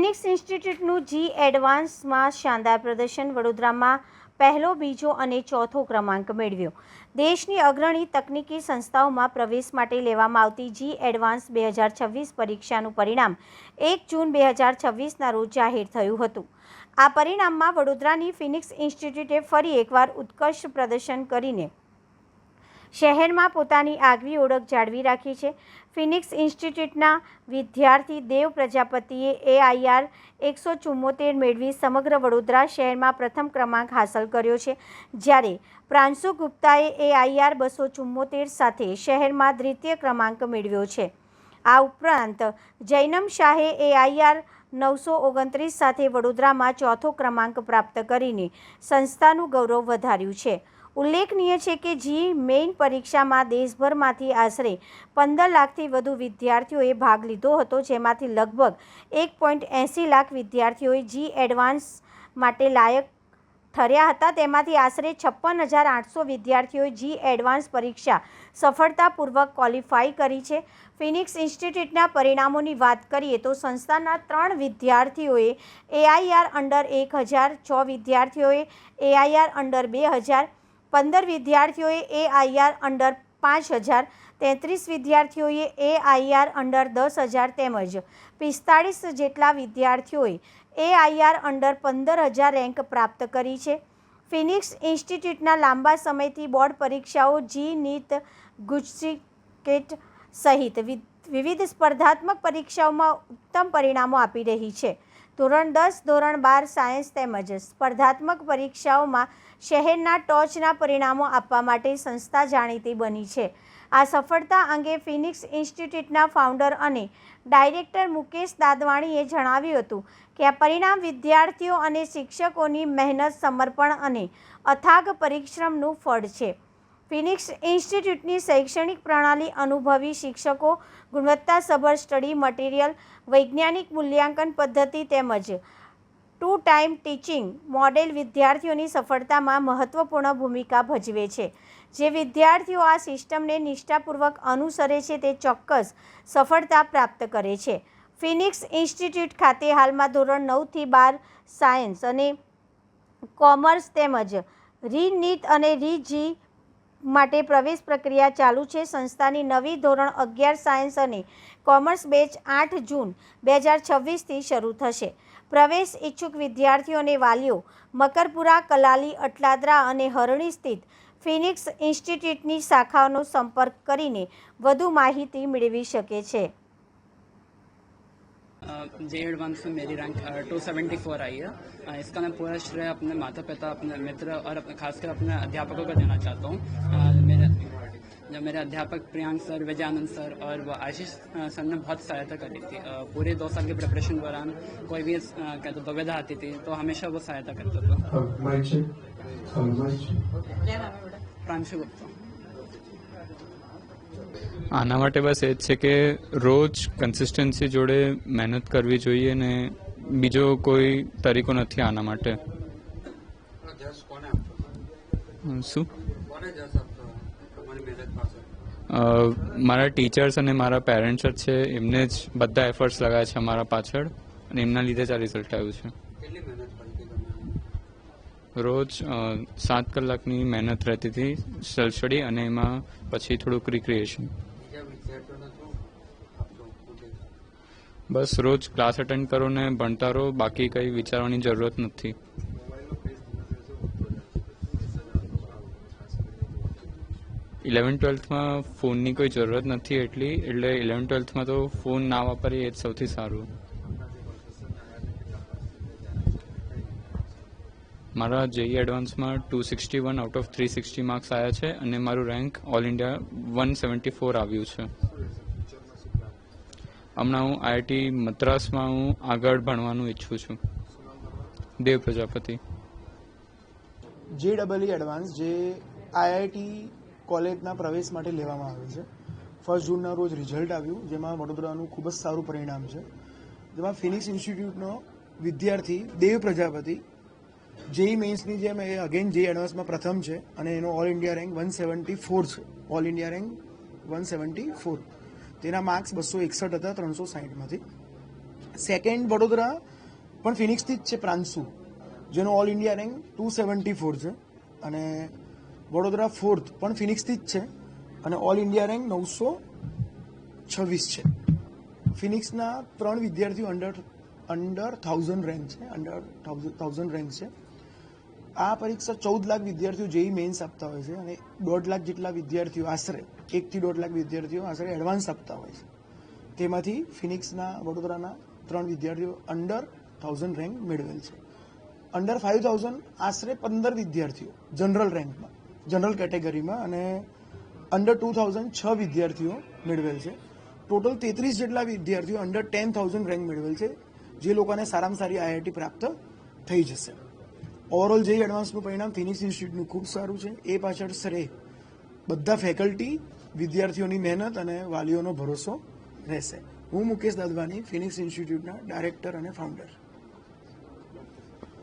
Phoenix ઇન્સ્ટિટ્યૂટનું જી એડવાન્સમાં શાનદાર પ્રદર્શન, વડોદરામાં પહેલો, બીજો અને ચોથો ક્રમાંક મેળવ્યો. દેશની અગ્રણી તકનીકી સંસ્થાઓમાં પ્રવેશ માટે લેવામાં આવતી જી એડવાન્સ 2026 પરીક્ષાનું પરિણામ 1 જૂન 2026ના રોજ જાહેર થયું હતું. આ પરિણામમાં વડોદરાની ફિનિક્સ ઇન્સ્ટિટ્યૂટે ફરી એકવાર ઉત્કૃષ્ટ પ્રદર્શન કરીને શહેરમાં પોતાની આગવી ઓળખ જાળવી રાખી છે. ફિનિક્સ ઇન્સ્ટિટ્યૂટના વિદ્યાર્થી દેવ પ્રજાપતિએ AIR 174 મેળવી સમગ્ર વડોદરા શહેરમાં પ્રથમ ક્રમાંક હાંસલ કર્યો છે, જ્યારે પ્રાંશુ ગુપ્તાએ AIR 274 સાથે શહેરમાં દ્વિતીય ક્રમાંક મેળવ્યો છે. આ ઉપરાંત જૈનમ શાહે AIR 929 સાથે વડોદરામાં ચોથો ક્રમાંક પ્રાપ્ત કરીને સંસ્થાનું ગૌરવ વધાર્યું છે. ઉલ્લેખનીય છે કે જી મેઇન પરીક્ષામાં દેશભરમાંથી આશરે 15 લાખથી વધુ વિદ્યાર્થીઓએ ભાગ લીધો હતો, જેમાંથી લગભગ 1.80 લાખ વિદ્યાર્થીઓએ જી એડવાન્સ માટે લાયક ઠર્યા હતા. તેમાંથી આશરે 56,800 વિદ્યાર્થીઓએ જી એડવાન્સ પરીક્ષા સફળતાપૂર્વક ક્વોલિફાય કરી છે. ફિનિક્સ ઇન્સ્ટિટ્યૂટના પરિણામોની વાત કરીએ તો સંસ્થાના 3 વિદ્યાર્થીઓએ AIR અંડર 1000, 6 વિદ્યાર્થીઓએ AIR અંડર 2000, 15 વિદ્યાર્થીઓએ AIR અંડર 5000, 33 વિદ્યાર્થીઓએ AIR અંડર 10,000 તેમજ 45 જેટલા વિદ્યાર્થીઓએ AIR અંડર 15,000 રેન્ક પ્રાપ્ત કરી છે. ફિનિક્સ ઇન્સ્ટિટ્યૂટના લાંબા સમયથી બોર્ડ પરીક્ષાઓ જી નીટ, ગુજકેટ સહિત વિવિધ સ્પર્ધાત્મક પરીક્ષાઓમાં ઉત્તમ પરિણામો આપી રહી છે. ધોરણ 10, ધોરણ 12 સાયન્સ તેમજ સ્પર્ધાત્મક પરીક્ષાઓમાં શહેરના ટોચના પરિણામો આપવા માટે સંસ્થા જાણીતી બની છે. આ સફળતા અંગે ફિનિક્સ ઇન્સ્ટિટ્યૂટના ફાઉન્ડર અને ડાયરેક્ટર મુકેશ દાદવાણીએ જણાવ્યું હતું કે આ પરિણામ વિદ્યાર્થીઓ અને શિક્ષકોની મહેનત, સમર્પણ અને અથાગ પરિશ્રમનું ફળ છે. ફિનિક્સ ઇન્સ્ટિટ્યૂટની શૈક્ષણિક પ્રણાલી અનુભવી શિક્ષકો, ગુણવત્તાસભર સ્ટડી મટીરિયલ, વૈજ્ઞાનિક મૂલ્યાંકન પદ્ધતિ તેમજ 2 ટાઈમ ટીચિંગ મોડેલ વિદ્યાર્થીઓની સફળતામાં મહત્વપૂર્ણ ભૂમિકા ભજવે છે. જે વિદ્યાર્થીઓ આ સિસ્ટમને નિષ્ઠાપૂર્વક અનુસરે છે તે ચોક્કસ સફળતા પ્રાપ્ત કરે છે. ફિનિક્સ ઇન્સ્ટિટ્યૂટ ખાતે હાલમાં ધોરણ 9 થી 12 સાયન્સ અને કોમર્સ તેમજ રી-નીટ અને રી-જી માટે પ્રવેશ પ્રક્રિયા ચાલુ છે. સંસ્થાની નવી ધોરણ 11 સાયન્સ અને કોમર્સ બેચ 8 જૂન 2026થી શરૂ થશે. પ્રવેશ ઈચ્છુક વિદ્યાર્થીઓ અને વાલીઓ મકરપુરા, કલાલી, અટલાદરા અને હરણી સ્થિત ફિનિક્સ ઇન્સ્ટિટ્યૂટની શાખાઓનો સંપર્ક કરીને વધુ માહિતી મેળવી શકે છે. जे एडवांस में मेरी रैंक 274 आई है. इसका मैं पूरा श्रेय अपने माता पिता, अपने मित्र और खासकर अपने अध्यापकों को देना चाहता हूँ. मेरे अध्यापक प्रियांक सर, विजयानंद सर और वो आशीष सर ने बहुत सहायता करी थी. पूरे 2 साल के प्रिपरेशन दौरान कोई भी कहते दुविधा आती थी तो हमेशा वो सहायता करता था. प्रांशु गुप्ता. આના માટે બસ એ જ છે કે રોજ કન્સિસ્ટન્સી જોડે મહેનત કરવી જોઈએ ને બીજો કોઈ તરીકો નથી આના માટે. શું મારા ટીચર્સ અને મારા પેરેન્ટ્સ જ છે, એમને જ બધા એફર્ટ્સ લગાવ્યા છે અમારા પાછળ અને એમના લીધે જ આ રિઝલ્ટ આવ્યું છે. રોજ 7 કલાકની મહેનત રહેતી હતી સેલ્ફ સ્ટડી અને એમાં પછી થોડુંક રિક્રિએશન. બસ રોજ ક્લાસ અટેન્ડ કરો ને ભણતા રહો, બાકી કંઈ વિચારવાની જરૂરત નથી. ઇલેવન્થ ટ્વેલ્થમાં ફોનની કોઈ જરૂરત નથી એટલી, એટલે 11th-12thમાં તો ફોન ના વાપરીએ એ જ સૌથી સારું. મારા જેઈ એડવાન્સમાં 261 આઉટ ઓફ 360 માર્ક્સ આવ્યા છે અને મારું રેન્ક ઓલ ઇન્ડિયા 174 આવ્યું છે. હમણાં હું IIT મદ્રાસમાં હું આગળ ભણવાનું ઈચ્છું છું. દેવ પ્રજાપતિ. JEE એડવાન્સ જે IIT કોલેજના પ્રવેશ માટે લેવામાં આવ્યું છે. 1 જૂનના રોજ રિઝલ્ટ આવ્યું, જેમાં વડોદરાનું ખૂબ જ સારું પરિણામ છે. જેમાં ફિનિક્સ ઇન્સ્ટિટ્યૂટનો વિદ્યાર્થી દેવ પ્રજાપતિ જેઈ મેઇન્સની જેમ એ અગેન જેઈ એડવાન્સમાં પ્રથમ છે અને એનો ઓલ ઇન્ડિયા રેન્ક 174 છે. All India rank 174. તેના માર્ક્સ 261 હતા 360માંથી. સેકન્ડ વડોદરા પણ ફિનિક્સથી જ છે પ્રાંશુ, જેનો ઓલ ઇન્ડિયા રેન્ક 274 છે, અને વડોદરા 4th પણ ફિનિક્સથી જ છે અને ઓલ ઇન્ડિયા રેન્ક 926 છે. ફિનિક્સના 3 વિદ્યાર્થીઓ અંડર 1000 રેન્ક છે, અંડર 1000 રેન્ક છે. આ પરીક્ષા 14 લાખ વિદ્યાર્થીઓ જેઈ મેન્સ આપતા હોય છે અને 1.5 લાખ જેટલા વિદ્યાર્થીઓ આશરે 1 થી 1.5 લાખ વિદ્યાર્થીઓ આશરે એડવાન્સ આપતા હોય છે. તેમાંથી ફિનિક્સના વડોદરાના 3 વિદ્યાર્થીઓ અંડર 1000 રેન્ક મેળવેલ છે. અંડર 5000 આશરે 15 વિદ્યાર્થીઓ જનરલ રેન્કમાં, જનરલ કેટેગરીમાં, અને અંડર 2000 6 વિદ્યાર્થીઓ મેળવેલ છે. ટોટલ 33 જેટલા વિદ્યાર્થીઓ અંડર 10,000 રેન્ક મેળવેલ છે, જે લોકોને સારામાં સારી આઈઆઈટી પ્રાપ્ત થઈ જશે. ઓવરઓલ જેઈ એડવાન્સનું પરિણામ ફિનિક્સ ઇન્સ્ટિટ્યૂટનું ખૂબ સારું છે. એ પાછળ શ્રેય બધા ફેકલ્ટી, વિદ્યાર્થીઓની મહેનત અને વાલીઓનો ભરોસો રહેશે. હું મુકેશ દાદવાની, ફિનિક્સ ઇન્સ્ટિટ્યૂટના ડાયરેક્ટર અને ફાઉન્ડર.